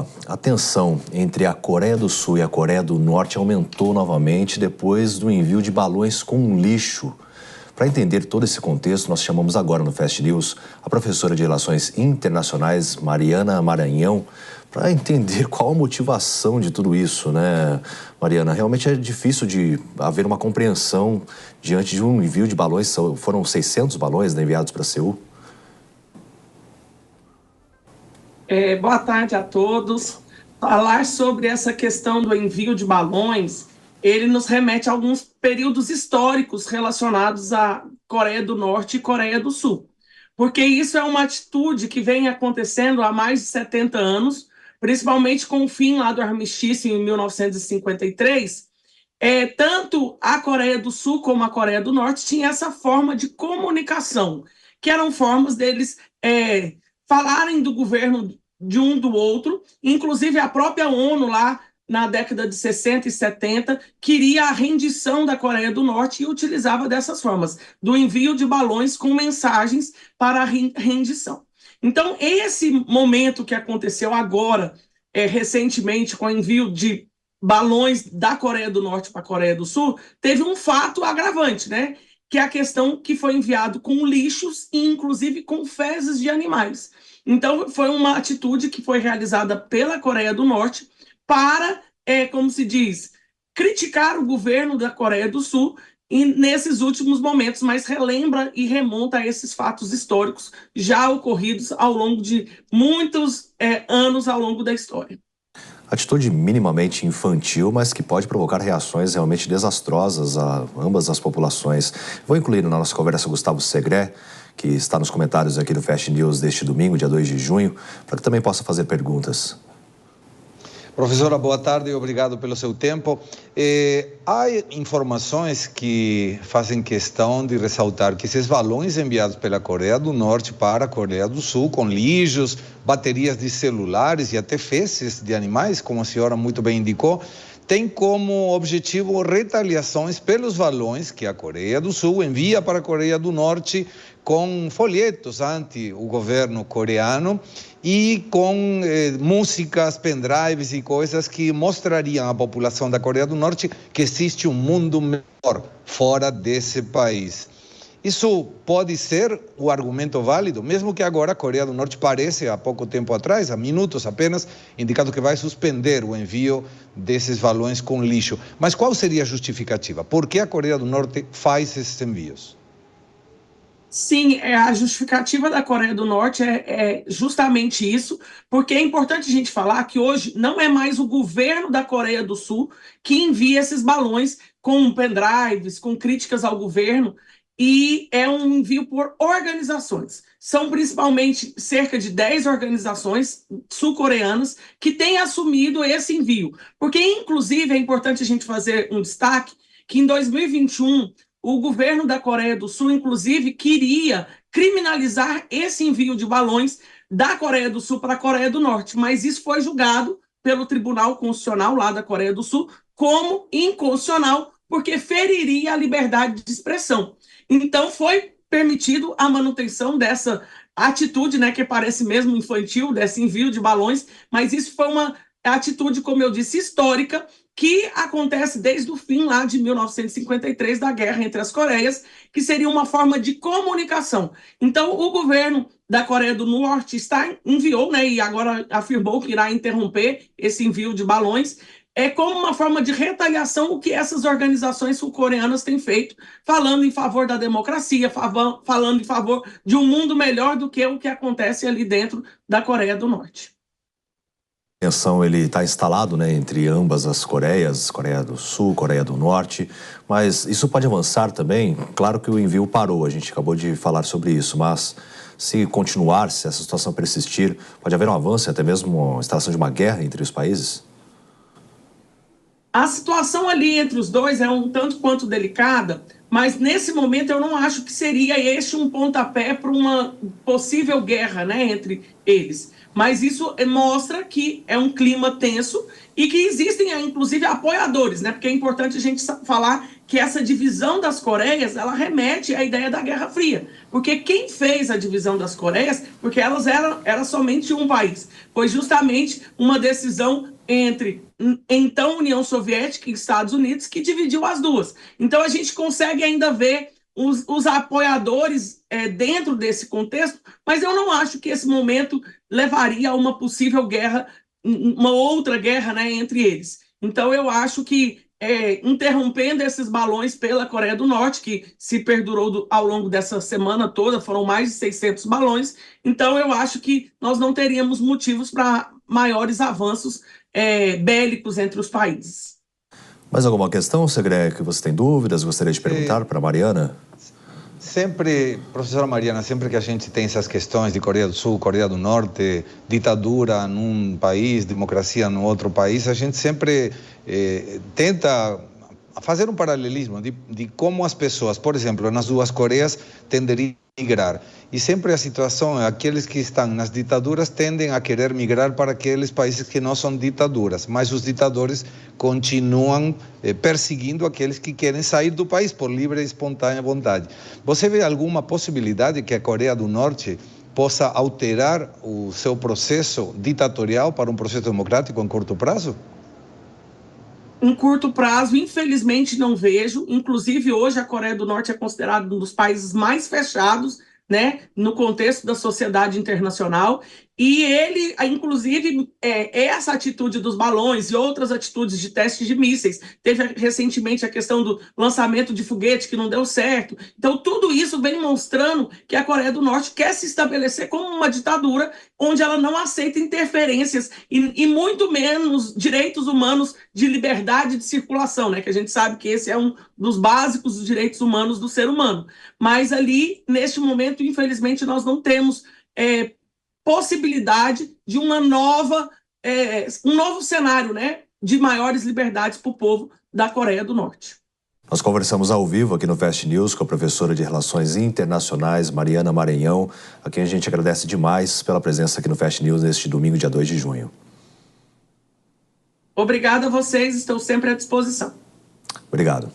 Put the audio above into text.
só, a tensão entre a Coreia do Sul e a Coreia do Norte aumentou novamente depois do envio de balões com lixo. Para entender todo esse contexto, nós chamamos agora no Fast News a professora de Relações Internacionais, Mariana Maranhão, para entender qual a motivação de tudo isso, né, Mariana? Realmente é difícil de haver uma compreensão diante de um envio de balões. Foram 600 balões, né, enviados para Seul. Boa tarde a todos. Falar sobre essa questão do envio de balões, ele nos remete a alguns períodos históricos relacionados à Coreia do Norte e Coreia do Sul, porque isso é uma atitude que vem acontecendo há mais de 70 anos, principalmente com o fim lá do armistício em 1953. Tanto a Coreia do Sul como a Coreia do Norte tinham essa forma de comunicação, que eram formas deles falarem do governo de um do outro. Inclusive a própria ONU lá na década de 60 e 70 queria a rendição da Coreia do Norte e utilizava dessas formas, do envio de balões com mensagens para a rendição. Então esse momento que aconteceu agora, recentemente, com o envio de balões da Coreia do Norte para a Coreia do Sul, teve um fato agravante, né? Que é a questão que foi enviado com lixos e inclusive com fezes de animais. Então foi uma atitude que foi realizada pela Coreia do Norte para, como se diz, criticar o governo da Coreia do Sul nesses últimos momentos, mas relembra e remonta a esses fatos históricos já ocorridos ao longo de muitos anos ao longo da história. Atitude minimamente infantil, mas que pode provocar reações realmente desastrosas a ambas as populações. Vou incluir na nossa conversa o Gustavo Segré, que está nos comentários aqui do Fast News deste domingo, dia 2 de junho, para que também possa fazer perguntas. Professora, boa tarde e obrigado pelo seu tempo. Há informações que fazem questão de ressaltar que esses balões enviados pela Coreia do Norte para a Coreia do Sul, com lixos, baterias de celulares e até fezes de animais, como a senhora muito bem indicou, tem como objetivo retaliações pelos balões que a Coreia do Sul envia para a Coreia do Norte com folhetos anti o governo coreano e com músicas, pendrives e coisas que mostrariam à população da Coreia do Norte que existe um mundo melhor fora desse país. Isso pode ser o argumento válido, mesmo que agora a Coreia do Norte parece, há pouco tempo atrás, há minutos apenas, indicado que vai suspender o envio desses balões com lixo. Mas qual seria a justificativa? Por que a Coreia do Norte faz esses envios? Sim, a justificativa da Coreia do Norte é justamente isso, porque é importante a gente falar que hoje não é mais o governo da Coreia do Sul que envia esses balões com pendrives, com críticas ao governo, e é um envio por organizações. São principalmente cerca de 10 organizações sul-coreanas que têm assumido esse envio, porque inclusive é importante a gente fazer um destaque que em 2021 o governo da Coreia do Sul, inclusive, queria criminalizar esse envio de balões da Coreia do Sul para a Coreia do Norte, mas isso foi julgado pelo Tribunal Constitucional lá da Coreia do Sul como inconstitucional, porque feriria a liberdade de expressão. Então foi permitido a manutenção dessa atitude, né, que parece mesmo infantil, desse envio de balões, mas isso foi uma atitude, como eu disse, histórica, que acontece desde o fim lá de 1953 da guerra entre as Coreias, que seria uma forma de comunicação. Então, o governo da Coreia do Norte enviou, né, e agora afirmou que irá interromper esse envio de balões, como uma forma de retaliação o que essas organizações sul-coreanas têm feito, falando em favor da democracia, falando em favor de um mundo melhor do que o que acontece ali dentro da Coreia do Norte. A tensão ele está instalado, né, entre ambas as Coreias, Coreia do Sul, Coreia do Norte, mas isso pode avançar também. Claro que o envio parou, a gente acabou de falar sobre isso, mas se continuar, se essa situação persistir, pode haver um avanço, até mesmo a instalação de uma guerra entre os países? A situação ali entre os dois é um tanto quanto delicada, mas nesse momento eu não acho que seria este um pontapé para uma possível guerra, né, entre eles. Mas isso mostra que é um clima tenso e que existem, inclusive, apoiadores, né? Porque é importante a gente falar que essa divisão das Coreias, ela remete à ideia da Guerra Fria. Porque quem fez a divisão das Coreias, porque elas eram somente um país, foi justamente uma decisão entre, então, União Soviética e Estados Unidos, que dividiu as duas. Então, a gente consegue ainda ver os apoiadores dentro desse contexto, mas eu não acho que esse momento levaria a uma possível guerra, uma outra guerra, né, entre eles. Então, eu acho que interrompendo esses balões pela Coreia do Norte, que se perdurou ao longo dessa semana toda, foram mais de 600 balões, então eu acho que nós não teríamos motivos para maiores avanços bélicos entre os países. Mais alguma questão, Segré, que você tem dúvidas? Gostaria de perguntar para a Mariana? Sempre, professora Mariana, sempre que a gente tem essas questões de Coreia do Sul, Coreia do Norte, ditadura num país, democracia no outro país, a gente sempre tenta fazer um paralelismo de como as pessoas, por exemplo, nas duas Coreias, tenderiam a migrar. E sempre a situação é aqueles que estão nas ditaduras tendem a querer migrar para aqueles países que não são ditaduras, mas os ditadores continuam perseguindo aqueles que querem sair do país por livre e espontânea vontade. Você vê alguma possibilidade que a Coreia do Norte possa alterar o seu processo ditatorial para um processo democrático em curto prazo? Em curto prazo, infelizmente, não vejo. Inclusive, hoje a Coreia do Norte é considerada um dos países mais fechados, né, no contexto da sociedade internacional. E ele, inclusive, essa atitude dos balões e outras atitudes de testes de mísseis, teve recentemente a questão do lançamento de foguete que não deu certo. Então, tudo isso vem mostrando que a Coreia do Norte quer se estabelecer como uma ditadura onde ela não aceita interferências e muito menos direitos humanos de liberdade de circulação, né? Que a gente sabe que esse é um dos básicos dos direitos humanos do ser humano. Mas ali, neste momento, infelizmente, nós não temos possibilidade de um novo cenário, né, de maiores liberdades para o povo da Coreia do Norte. Nós conversamos ao vivo aqui no Fast News com a professora de Relações Internacionais, Mariana Maranhão, a quem a gente agradece demais pela presença aqui no Fast News neste domingo, dia 2 de junho. Obrigada a vocês, estou sempre à disposição. Obrigado.